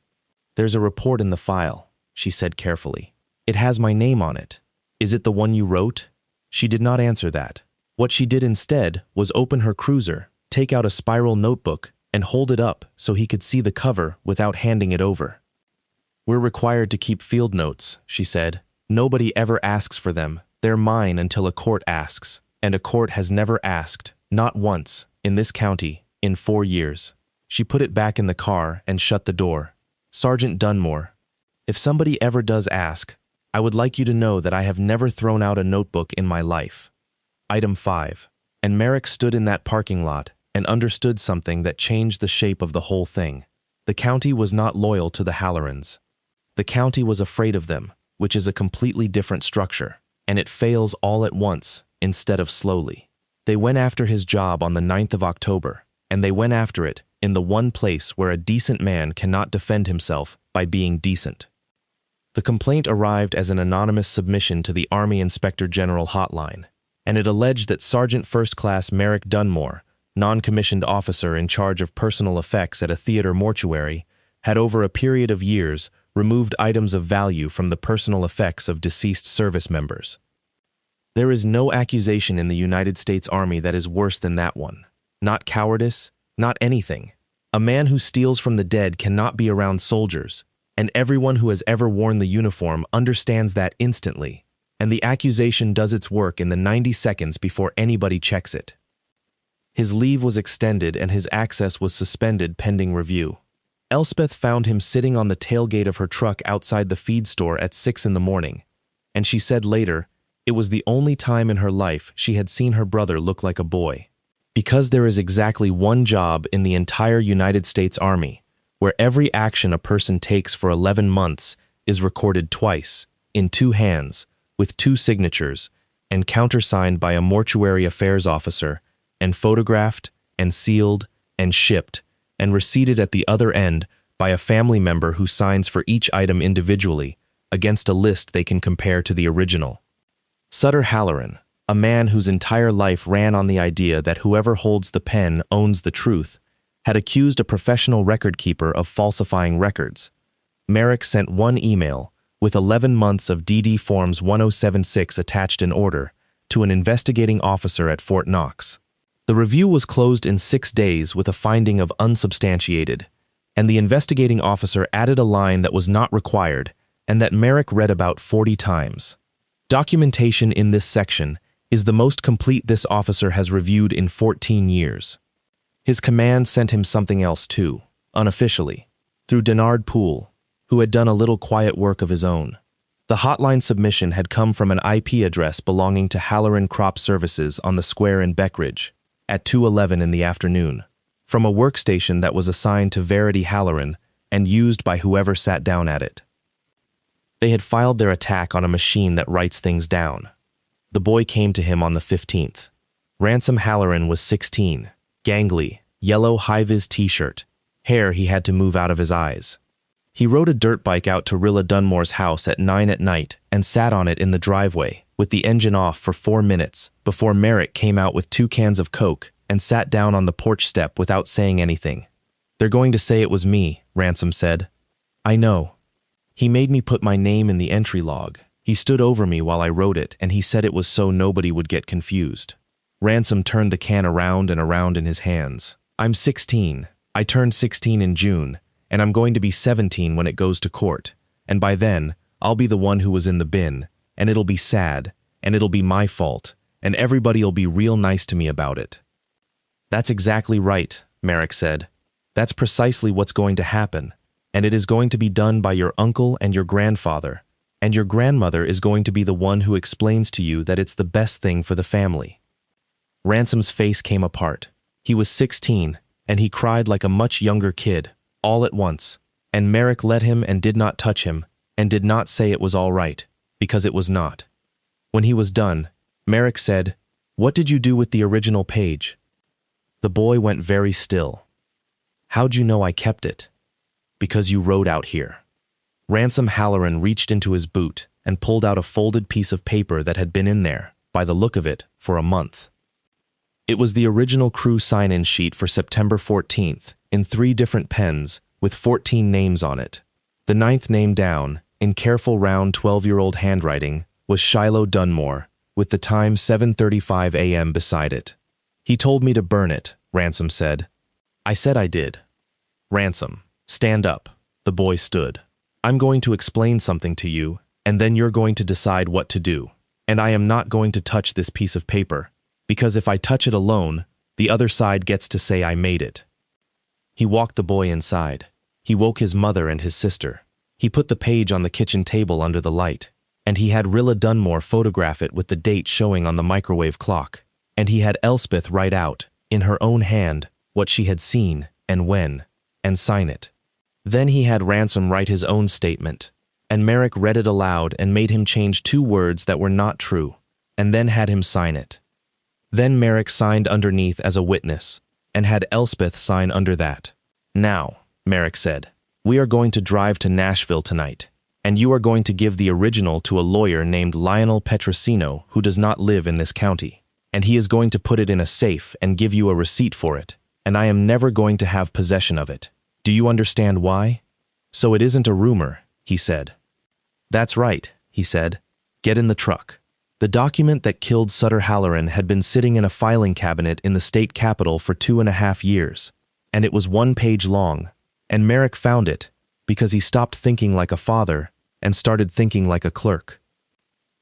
Speaker 1: "There's a report in the file," she said carefully. "It has my name on it. Is it the one you wrote?" She did not answer that. What she did instead was open her cruiser, take out a spiral notebook, and hold it up so he could see the cover without handing it over. "We're required to keep field notes," she said. "Nobody ever asks for them. They're mine until a court asks, and a court has never asked, not once, in this county, in 4 years. She put it back in the car and shut the door. "Sergeant Dunmore, if somebody ever does ask, I would like you to know that I have never thrown out a notebook in my life." Item 5. And Merrick stood in that parking lot and understood something that changed the shape of the whole thing. The county was not loyal to the Hallorans. The county was afraid of them, which is a completely different structure, and it fails all at once instead of slowly. They went after his job on the 9th of October, and they went after it in the one place where a decent man cannot defend himself by being decent. The complaint arrived as an anonymous submission to the Army Inspector General hotline, and it alleged that Sergeant First Class Merrick Dunmore, non-commissioned officer in charge of personal effects at a theater mortuary, had over a period of years removed items of value from the personal effects of deceased service members. There is no accusation in the United States Army that is worse than that one. Not cowardice, not anything. A man who steals from the dead cannot be around soldiers, and everyone who has ever worn the uniform understands that instantly, and the accusation does its work in the 90 seconds before anybody checks it. His leave was extended and his access was suspended pending review. Elspeth found him sitting on the tailgate of her truck outside the feed store at 6 in the morning, and she said later it was the only time in her life she had seen her brother look like a boy. Because there is exactly one job in the entire United States Army where every action a person takes for 11 months is recorded twice, in 2 hands, with 2 signatures, and countersigned by a mortuary affairs officer, and photographed, and sealed, and shipped, and receipted at the other end by a family member who signs for each item individually against a list they can compare to the original. Sutter Halloran, a man whose entire life ran on the idea that whoever holds the pen owns the truth, had accused a professional record keeper of falsifying records. Merrick sent one email, with 11 months of DD Forms 1076 attached in order, to an investigating officer at Fort Knox. The review was closed in 6 days with a finding of unsubstantiated, and the investigating officer added a line that was not required and that Merrick read about 40 times. Documentation in this section is the most complete this officer has reviewed in 14 years. His command sent him something else too, unofficially, through Denard Poole, who had done a little quiet work of his own. The hotline submission had come from an IP address belonging to Halloran Crop Services on the square in Beckridge, at 2:11 in the afternoon, from a workstation that was assigned to Verity Halloran and used by whoever sat down at it. They had filed their attack on a machine that writes things down. The boy came to him on the 15th. Ransom Halloran was 16, gangly, yellow high-vis t-shirt, hair he had to move out of his eyes. He rode a dirt bike out to Rilla Dunmore's house at 9 at night and sat on it in the driveway, with the engine off for 4 minutes, before Merrick came out with 2 cans of Coke and sat down on the porch step without saying anything. "They're going to say it was me," Ransom said. "I know. He made me put my name in the entry log. He stood over me while I wrote it, and he said it was so nobody would get confused." Ransom turned the can around and around in his hands. "I'm 16. I turned 16 in June, and I'm going to be 17 when it goes to court, and by then, I'll be the one who was in the bin, and it'll be sad, and it'll be my fault, and everybody'll be real nice to me about it." "That's exactly right," Merrick said. "That's precisely what's going to happen, and it is going to be done by your uncle and your grandfather, and your grandmother is going to be the one who explains to you that it's the best thing for the family." Ransom's face came apart. He was 16, and he cried like a much younger kid, all at once, and Merrick let him and did not touch him, and did not say it was all right, because it was not. When he was done, Merrick said, "What did you do with the original page?" The boy went very still. "How'd you know I kept it?" "Because you wrote out here." Ransom Halloran reached into his boot and pulled out a folded piece of paper that had been in there, by the look of it, for a month. It was the original crew sign-in sheet for September 14th, in 3 different pens, with 14 names on it. The 9th name down, in careful round 12-year-old handwriting, was Shiloh Dunmore, with the time 7:35 a.m. beside it. "He told me to burn it," Ransom said. "I said I did." "Ransom, stand up." The boy stood. "I'm going to explain something to you, and then you're going to decide what to do. And I am not going to touch this piece of paper, because if I touch it alone, the other side gets to say I made it." He walked the boy inside. He woke his mother and his sister. He put the page on the kitchen table under the light, and he had Rilla Dunmore photograph it with the date showing on the microwave clock, and he had Elspeth write out, in her own hand, what she had seen and when, and sign it. Then he had Ransom write his own statement, and Merrick read it aloud and made him change 2 words that were not true, and then had him sign it. Then Merrick signed underneath as a witness, and had Elspeth sign under that. "Now," Merrick said, "we are going to drive to Nashville tonight, and you are going to give the original to a lawyer named Lionel Petrosino who does not live in this county, and he is going to put it in a safe and give you a receipt for it, and I am never going to have possession of it. Do you understand why? So it isn't a rumor," he said. "That's right," he said. "Get in the truck." The document that killed Sutter Halloran had been sitting in a filing cabinet in the state capitol for 2.5 years, and it was 1 page long, and Merrick found it because he stopped thinking like a father and started thinking like a clerk.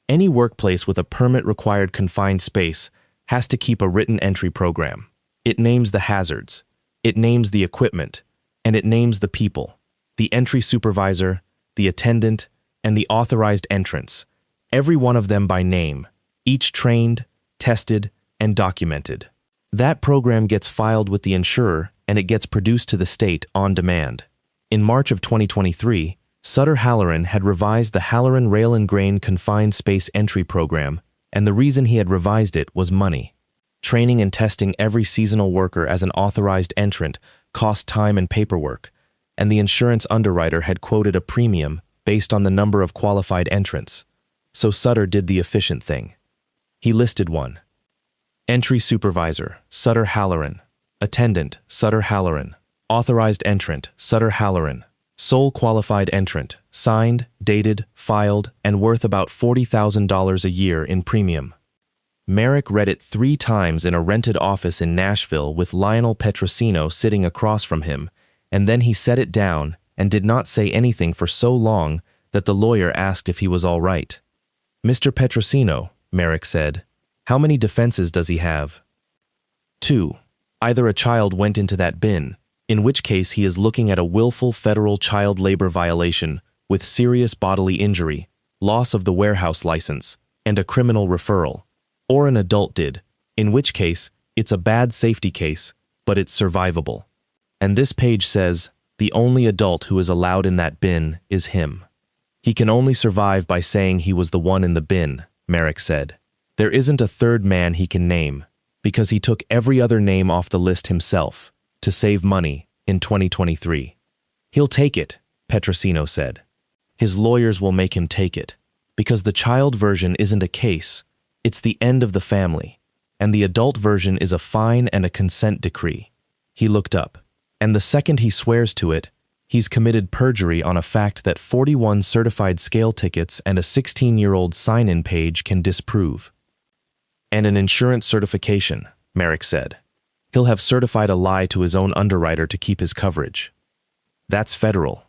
Speaker 1: Any workplace with a permit-required confined space has to keep a written entry program. It names the hazards, it names the equipment, and it names the people, the entry supervisor, the attendant, and the authorized entrance, every one of them by name, each trained, tested, and documented. That program gets filed with the insurer and it gets produced to the state on demand. In March of 2023, Sutter Halloran had revised the Halloran Rail and Grain Confined Space Entry Program, and the reason he had revised it was money. Training and testing every seasonal worker as an authorized entrant cost time and paperwork, and the insurance underwriter had quoted a premium based on the number of qualified entrants. So Sutter did the efficient thing. He listed one. Entry Supervisor, Sutter Halloran. Attendant, Sutter Halloran. Authorized Entrant, Sutter Halloran. Sole Qualified Entrant, signed, dated, filed, and worth about $40,000 a year in premium. Merrick read it 3 times in a rented office in Nashville with Lionel Petrosino sitting across from him, and then he set it down and did not say anything for so long that the lawyer asked if he was all right. "Mr. Petrosino," Merrick said, "how many defenses does he have?" 2. Either a child went into that bin, in which case he is looking at a willful federal child labor violation with serious bodily injury, loss of the warehouse license, and a criminal referral, or an adult did, in which case it's a bad safety case, but it's survivable. And this page says, the only adult who is allowed in that bin is him. He can only survive by saying he was the one in the bin, Merrick said. There isn't a third man he can name. because he took every other name off the list himself to save money in 2023. He'll take it, Petrosino said. His lawyers will make him take it, because the child version isn't a case, it's the end of the family, and the adult version is a fine and a consent decree. He looked up, and the second he swears to it, he's committed perjury on a fact that 41 certified scale tickets and a 16-year-old sign-in page can disprove. And an insurance certification, Merrick said. He'll have certified a lie to his own underwriter to keep his coverage. That's federal.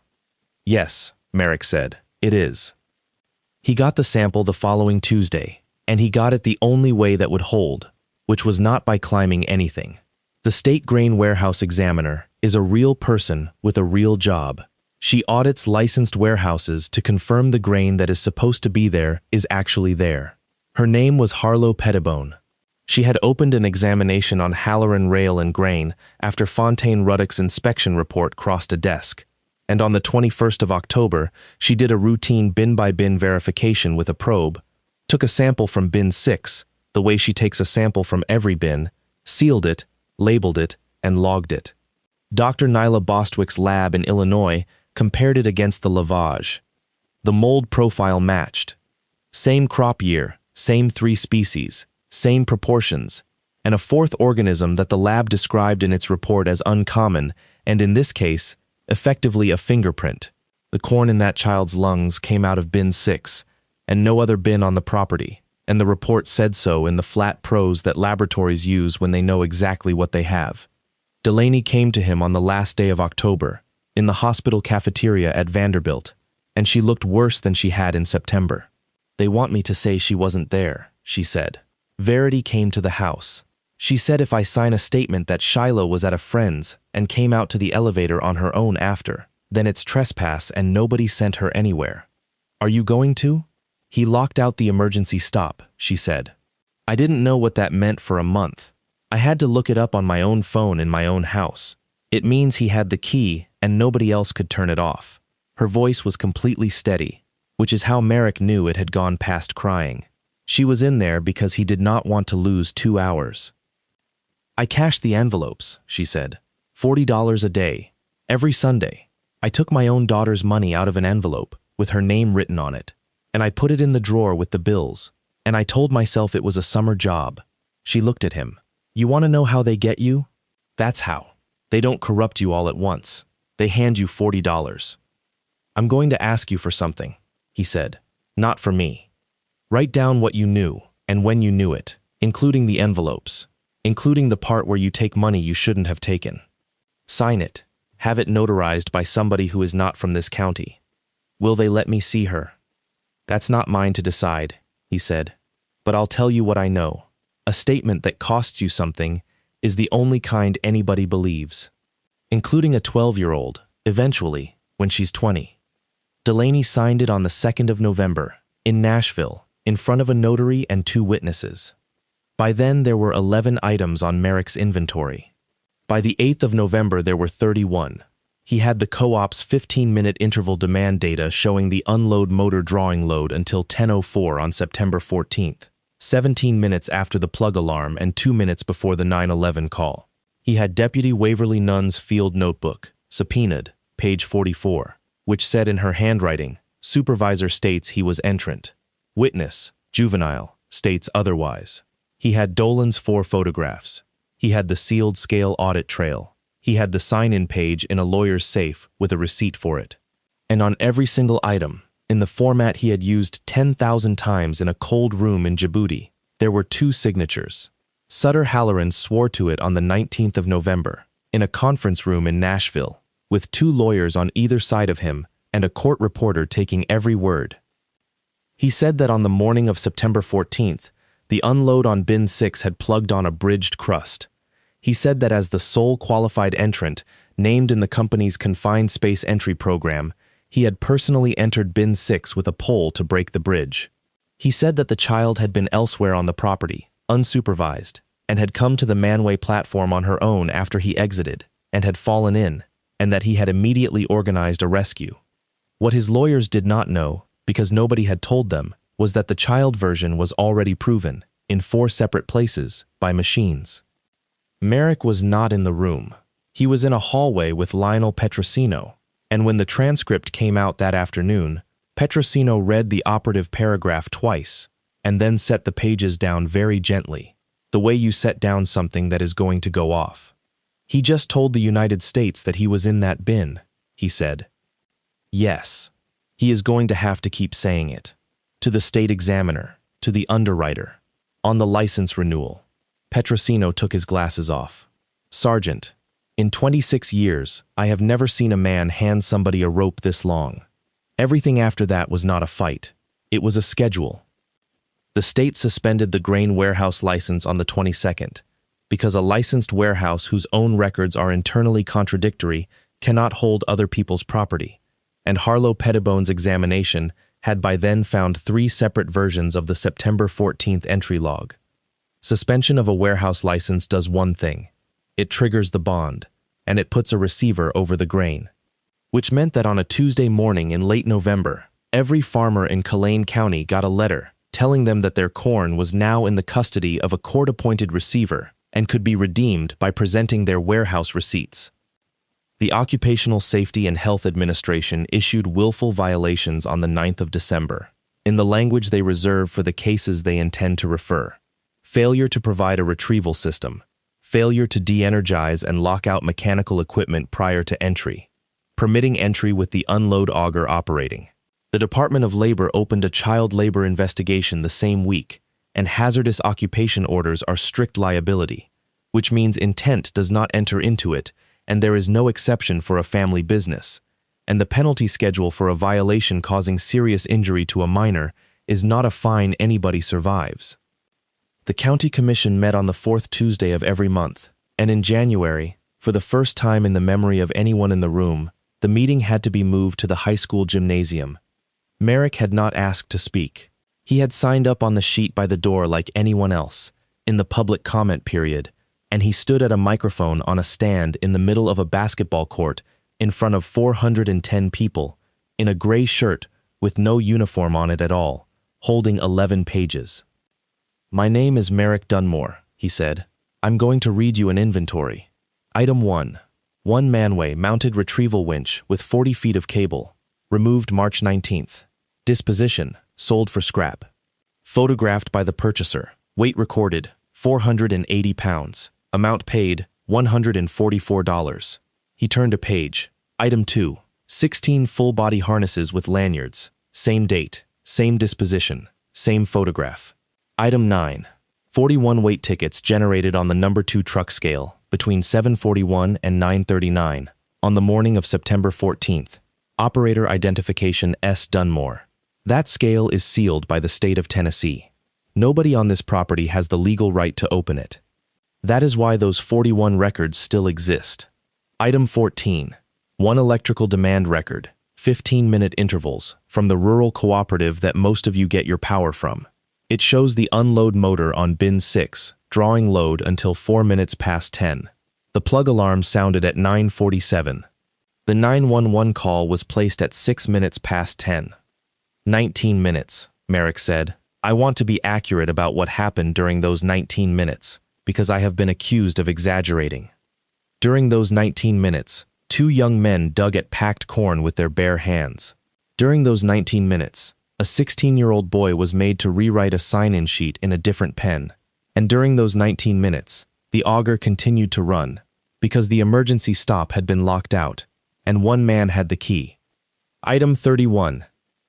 Speaker 1: Yes, Merrick said, it is. He got the sample the following Tuesday, and he got it the only way that would hold, which was not by climbing anything. The state grain warehouse examiner is a real person with a real job. She audits licensed warehouses to confirm the grain that is supposed to be there is actually there. Her name was Harlow Pettibone. She had opened an examination on Halloran rail and grain after Fontaine Ruddock's inspection report crossed a desk, and on the 21st of October, she did a routine bin-by-bin verification with a probe, took a sample from bin 6, the way she takes a sample from every bin, sealed it, labeled it, and logged it. Dr. Nyla Bostwick's lab in Illinois compared it against the lavage. The mold profile matched. Same crop year, same 3 species, same proportions, and a 4th organism that the lab described in its report as uncommon, and in this case, effectively a fingerprint. The corn in that child's lungs came out of bin 6, and no other bin on the property, and the report said so in the flat prose that laboratories use when they know exactly what they have. Delaney came to him on the last day of October, in the hospital cafeteria at Vanderbilt, and she looked worse than she had in September. They want me to say she wasn't there, she said. Verity came to the house. She said if I sign a statement that Shiloh was at a friend's and came out to the elevator on her own after, then it's trespass and nobody sent her anywhere. Are you going to? He locked out the emergency stop, she said. I didn't know what that meant for a month. I had to look it up on my own phone in my own house. It means he had the key and nobody else could turn it off. Her voice was completely steady, which is how Merrick knew it had gone past crying. She was in there because he did not want to lose 2 hours. I cashed the envelopes, she said. $40 a day, every Sunday. I took my own daughter's money out of an envelope with her name written on it, and I put it in the drawer with the bills, and I told myself it was a summer job. She looked at him. You want to know how they get you? That's how. They don't corrupt you all at once. They hand you $40. I'm going to ask you for something, he said. Not for me. Write down what you knew and when you knew it, including the envelopes, including the part where you take money you shouldn't have taken. Sign it. Have it notarized by somebody who is not from this county. Will they let me see her? That's not mine to decide, he said. But I'll tell you what I know. A statement that costs you something is the only kind anybody believes, including a 12-year-old, eventually, when she's 20. Delaney signed it on the 2nd of November, in Nashville, in front of a notary and 2 witnesses. By then, there were 11 items on Merrick's inventory. By the 8th of November, there were 31. He had the co-op's 15-minute interval demand data showing the unload motor drawing load until 10:04 on September 14th, 17 minutes after the plug alarm and 2 minutes before the 911 call. He had Deputy Waverly Nunn's field notebook, subpoenaed, page 44, which said in her handwriting, Supervisor states he was entrant. Witness, juvenile, states otherwise. He had Dolan's 4 photographs. He had the sealed scale audit trail. He had the sign-in page in a lawyer's safe with a receipt for it. And on every single item, in the format he had used 10,000 times in a cold room in Djibouti, there were 2 signatures. Sutter Halloran swore to it on the 19th of November, in a conference room in Nashville, with 2 lawyers on either side of him and a court reporter taking every word. He said that on the morning of September 14th, the unload on bin 6 had plugged on a bridged crust. He said that as the sole qualified entrant, named in the company's confined space entry program, he had personally entered bin 6 with a pole to break the bridge. He said that the child had been elsewhere on the property, unsupervised, and had come to the manway platform on her own after he exited, and had fallen in, and that he had immediately organized a rescue. What his lawyers did not know, because nobody had told them, was that the child version was already proven. in 4 separate places, by machines. Merrick was not in the room. He was in a hallway with Lionel Petrosino, and when the transcript came out that afternoon, Petrosino read the operative paragraph twice, and then set the pages down very gently, the way you set down something that is going to go off. He just told the United States that he was in that bin, he said. Yes. He is going to have to keep saying it. To the state examiner, to the underwriter. On the license renewal. Petrosino took his glasses off. Sergeant, in 26 years, I have never seen a man hand somebody a rope this long. Everything after that was not a fight. It was a schedule. The state suspended the grain warehouse license on the 22nd, because a licensed warehouse whose own records are internally contradictory cannot hold other people's property, and Harlow Pettibone's examination had by then found 3 separate versions of the September 14th entry log. Suspension of a warehouse license does one thing. It triggers the bond, and it puts a receiver over the grain. Which meant that on a Tuesday morning in late November, every farmer in Cullane County got a letter telling them that their corn was now in the custody of a court-appointed receiver and could be redeemed by presenting their warehouse receipts. The Occupational Safety and Health Administration issued willful violations on the 9th of December, in the language they reserve for the cases they intend to refer. Failure to provide a retrieval system, failure to de-energize and lock out mechanical equipment prior to entry, permitting entry with the unload auger operating. The Department of Labor opened a child labor investigation the same week, and hazardous occupation orders are strict liability, which means intent does not enter into it, and there is no exception for a family business, and the penalty schedule for a violation causing serious injury to a minor is not a fine anybody survives. The county commission met on the 4th Tuesday of every month, and in January, for the first time in the memory of anyone in the room, the meeting had to be moved to the high school gymnasium. Merrick had not asked to speak. He had signed up on the sheet by the door like anyone else, in the public comment period, and he stood at a microphone on a stand in the middle of a basketball court in front of 410 people, in a gray shirt with no uniform on it at all, holding 11 pages. My name is Merrick Dunmore, he said. I'm going to read you an inventory. Item 1. 1 manway mounted retrieval winch with 40 feet of cable. Removed March 19th. Disposition, sold for scrap. Photographed by the purchaser. Weight recorded, 480 pounds. Amount paid, $144. He turned a page. Item 2. 16 full-body harnesses with lanyards. Same date, same disposition, same photograph. Item 9. 41 weight tickets generated on the number 2 truck scale between 7:41 and 9:39 on the morning of September 14th. Operator identification S. Dunmore. That scale is sealed by the state of Tennessee. Nobody on this property has the legal right to open it. That is why those 41 records still exist. Item 14. 1 electrical demand record, 15-minute intervals, from the rural cooperative that most of you get your power from. It shows the unload motor on bin 6, drawing load until 4 minutes past 10. The plug alarm sounded at 9:47. The 911 call was placed at 6 minutes past 10. 19 minutes, Merrick said. I want to be accurate about what happened during those 19 minutes, because I have been accused of exaggerating. During those 19 minutes, 2 young men dug at packed corn with their bare hands. During those 19 minutes, a 16-year-old boy was made to rewrite a sign-in sheet in a different pen. And during those 19 minutes, the auger continued to run, because the emergency stop had been locked out, and 1 man had the key. Item 31.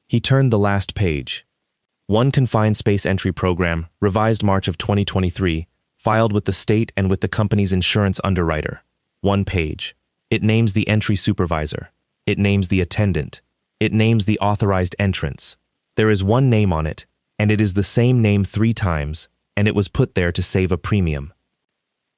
Speaker 1: He turned the last page. 1 confined space entry program, revised March of 2023, filed with the state and with the company's insurance underwriter. 1 page. It names the entry supervisor. It names the attendant. It names the authorized entrance. There is 1 name on it, and it is the same name 3 times, and it was put there to save a premium.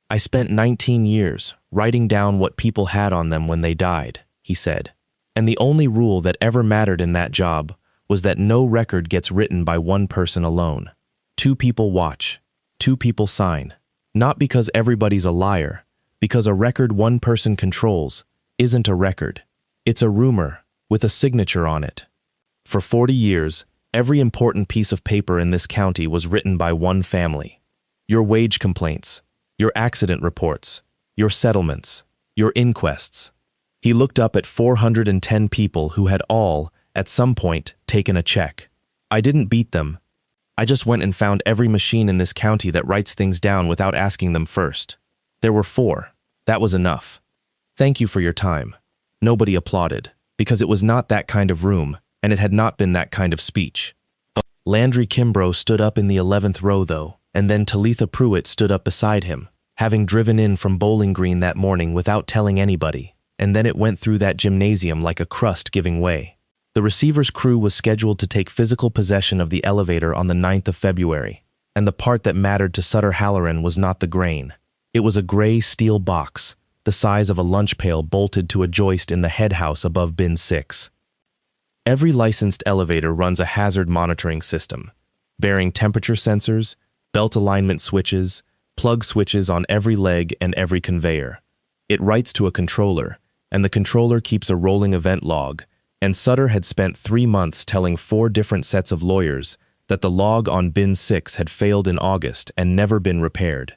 Speaker 1: I spent 19 years writing down what people had on them when they died, he said. And the only rule that ever mattered in that job was that no record gets written by 1 person alone. 2 people watch. 2 people sign. Not because everybody's a liar, because a record 1 person controls isn't a record. It's a rumor with a signature on it. For 40 years, Every important piece of paper in this county was written by one family. Your wage complaints, your accident reports, your settlements, your inquests. He looked up at 410 people who had all, at some point, taken a check. I didn't beat them. I just went and found every machine in this county that writes things down without asking them first. There were 4. That was enough. Thank you for your time. Nobody applauded, because it was not that kind of room, and it had not been that kind of speech. Landry Kimbrough stood up in the 11th row, though, and then Talitha Pruitt stood up beside him, having driven in from Bowling Green that morning without telling anybody, and then it went through that gymnasium like a crust giving way. The receiver's crew was scheduled to take physical possession of the elevator on the 9th of February, and the part that mattered to Sutter Halloran was not the grain. It was a gray steel box, the size of a lunch pail bolted to a joist in the head house above bin 6. Every licensed elevator runs a hazard monitoring system, bearing temperature sensors, belt alignment switches, plug switches on every leg and every conveyor. It writes to a controller, and the controller keeps a rolling event log, and Sutter had spent 3 months telling 4 different sets of lawyers that the log on bin 6 had failed in August and never been repaired.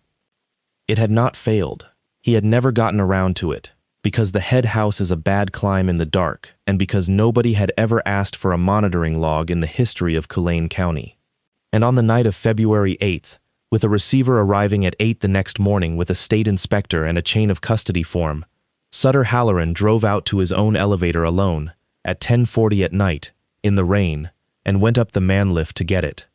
Speaker 1: It had not failed. He had never gotten around to it, because the head house is a bad climb in the dark, and because nobody had ever asked for a monitoring log in the history of Cullane County. And on the night of February 8th, with a receiver arriving at 8 the next morning with a state inspector and a chain of custody form, Sutter Halloran drove out to his own elevator alone, at 10:40 at night, in the rain, and went up the man lift to get it.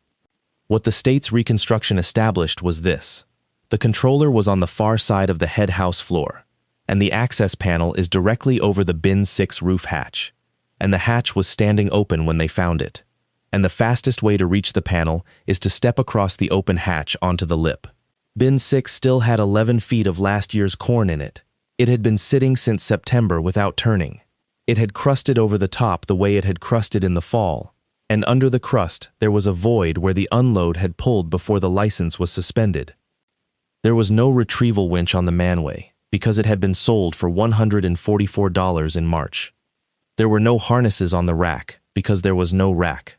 Speaker 1: What the state's reconstruction established was this. The controller was on the far side of the head house floor, and the access panel is directly over the bin 6 roof hatch, and the hatch was standing open when they found it, and the fastest way to reach the panel is to step across the open hatch onto the lip. Bin 6 still had 11 feet of last year's corn in it. It had been sitting since September without turning. It had crusted over the top the way it had crusted in the fall, and under the crust there was a void where the unload had pulled before the license was suspended. There was no retrieval winch on the manway, because it had been sold for $144 in March. There were no harnesses on the rack, because there was no rack.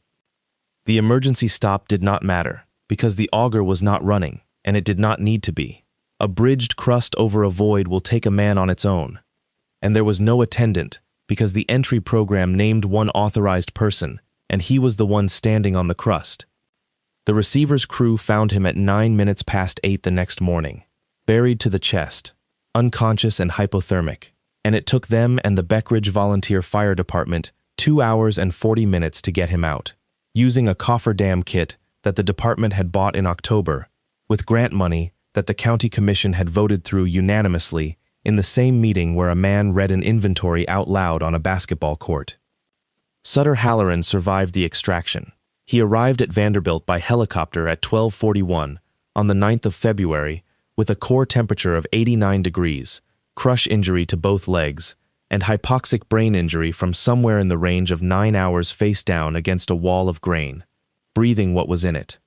Speaker 1: The emergency stop did not matter, because the auger was not running, and it did not need to be. A bridged crust over a void will take a man on its own. And there was no attendant, because the entry program named one authorized person, and he was the one standing on the crust. The receiver's crew found him at 9 minutes past 8 the next morning, buried to the chest, unconscious and hypothermic, and it took them and the Beckridge Volunteer Fire Department 2 hours and 40 minutes to get him out, using a cofferdam kit that the department had bought in October, with grant money that the county commission had voted through unanimously in the same meeting where a man read an inventory out loud on a basketball court. Sutter Halloran survived the extraction. He arrived at Vanderbilt by helicopter at 12:41 on the 9th of February with a core temperature of 89 degrees, crush injury to both legs, and hypoxic brain injury from somewhere in the range of 9 hours face down against a wall of grain, breathing what was in it.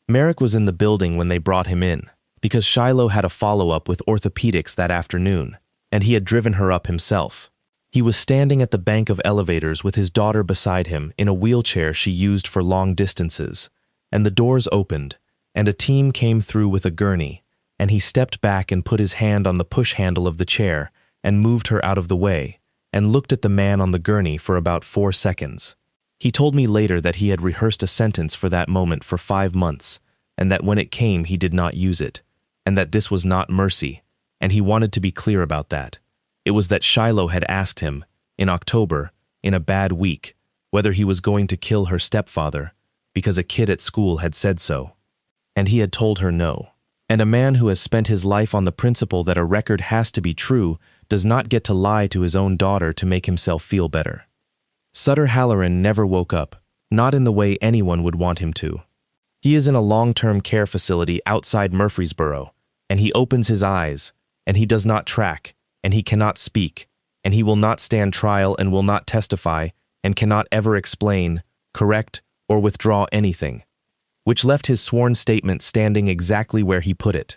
Speaker 1: Merrick was in the building when they brought him in, because Shiloh had a follow-up with orthopedics that afternoon, and he had driven her up himself. He was standing at the bank of elevators with his daughter beside him in a wheelchair she used for long distances, and the doors opened, and a team came through with a gurney, and he stepped back and put his hand on the push handle of the chair and moved her out of the way, and looked at the man on the gurney for about 4 seconds. He told me later that he had rehearsed a sentence for that moment for 5 months, and that when it came he did not use it, and that this was not mercy, and he wanted to be clear about that. It was that Shiloh had asked him, in October, in a bad week, whether he was going to kill her stepfather, because a kid at school had said so. And he had told her no. And a man who has spent his life on the principle that a record has to be true does not get to lie to his own daughter to make himself feel better. Sutter Halloran never woke up, not in the way anyone would want him to. He is in a long-term care facility outside Murfreesboro, and he opens his eyes, and he does not track, and he cannot speak, and he will not stand trial and will not testify, and cannot ever explain, correct, or withdraw anything, which left his sworn statement standing exactly where he put it.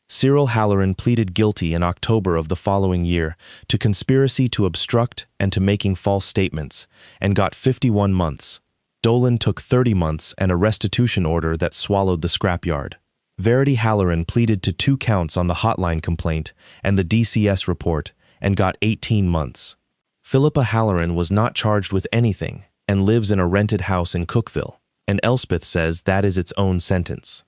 Speaker 1: Cyril Halloran pleaded guilty in October of the following year to conspiracy to obstruct and to making false statements, and got 51 months. Dolan took 30 months and a restitution order that swallowed the scrapyard. Verity Halloran pleaded to 2 counts on the hotline complaint and the DCS report and got 18 months. Philippa Halloran was not charged with anything and lives in a rented house in Cookville, and Elspeth says that is its own sentence.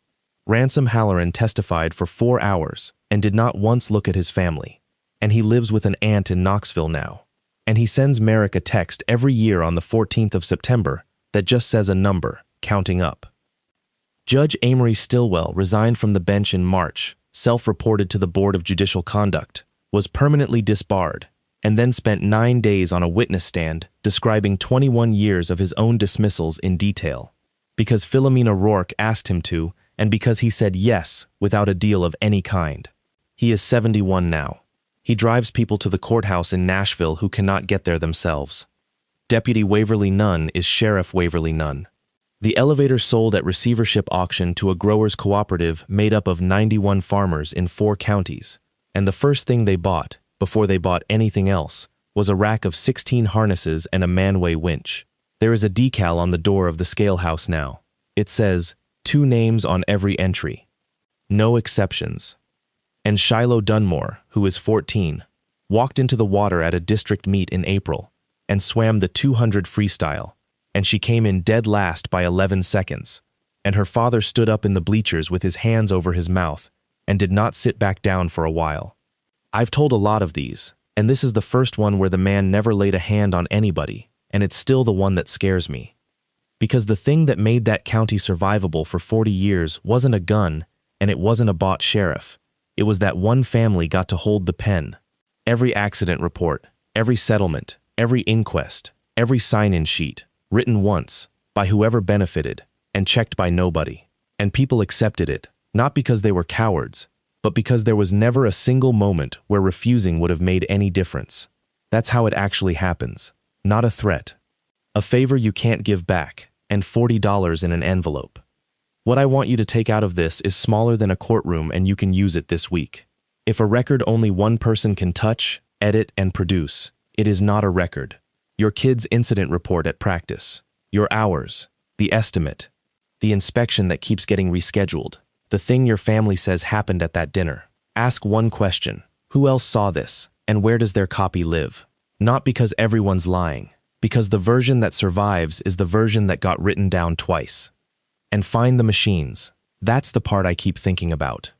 Speaker 1: Ransom Halloran testified for 4 hours and did not once look at his family, and he lives with an aunt in Knoxville now. And he sends Merrick a text every year on the 14th of September that just says a number, counting up. Judge Amory Stillwell resigned from the bench in March, self-reported to the Board of Judicial Conduct, was permanently disbarred, and then spent 9 days on a witness stand describing 21 years of his own dismissals in detail, because Philomena Rourke asked him to, and because he said yes without a deal of any kind. He is 71 now. He drives people to the courthouse in Nashville who cannot get there themselves. Deputy Waverly Nunn is Sheriff Waverly Nunn. The elevator sold at receivership auction to a growers' cooperative made up of 91 farmers in 4 counties, and the first thing they bought, before they bought anything else, was a rack of 16 harnesses and a manway winch. There is a decal on the door of the scale house now. It says, 2 names on every entry. No exceptions. And Shiloh Dunmore, who is 14, walked into the water at a district meet in April and swam the 200 freestyle, and she came in dead last by 11 seconds, and her father stood up in the bleachers with his hands over his mouth and did not sit back down for a while. I've told a lot of these, and this is the first one where the man never laid a hand on anybody, and it's still the one that scares me. Because the thing that made that county survivable for 40 years wasn't a gun, and it wasn't a bought sheriff. It was that one family got to hold the pen. Every accident report, every settlement, every inquest, every sign-in sheet, written once, by whoever benefited, and checked by nobody. And people accepted it, not because they were cowards, but because there was never a single moment where refusing would have made any difference. That's how it actually happens, not a threat. A favor you can't give back, and $40 in an envelope. What I want you to take out of this is smaller than a courtroom, and you can use it this week. If a record only one person can touch, edit, and produce, it is not a record. Your kid's incident report at practice, your hours, the estimate, the inspection that keeps getting rescheduled, the thing your family says happened at that dinner. Ask one question: who else saw this, and where does their copy live? Not because everyone's lying, because the version that survives is the version that got written down twice. And find the machines. That's the part I keep thinking about.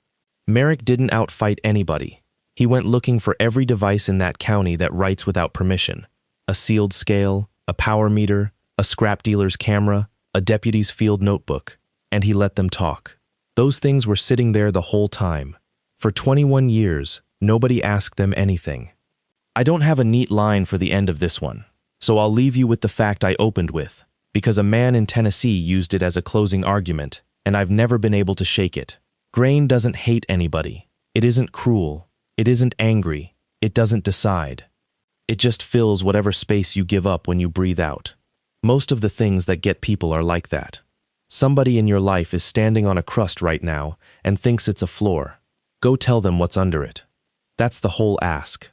Speaker 1: Merrick didn't outfight anybody. He went looking for every device in that county that writes without permission. A sealed scale, a power meter, a scrap dealer's camera, a deputy's field notebook, and he let them talk. Those things were sitting there the whole time. For 21 years, nobody asked them anything. I don't have a neat line for the end of this one, so I'll leave you with the fact I opened with, because a man in Tennessee used it as a closing argument, and I've never been able to shake it. Grain doesn't hate anybody. It isn't cruel. It isn't angry. It doesn't decide. It just fills whatever space you give up when you breathe out. Most of the things that get people are like that. Somebody in your life is standing on a crust right now and thinks it's a floor. Go tell them what's under it. That's the whole ask.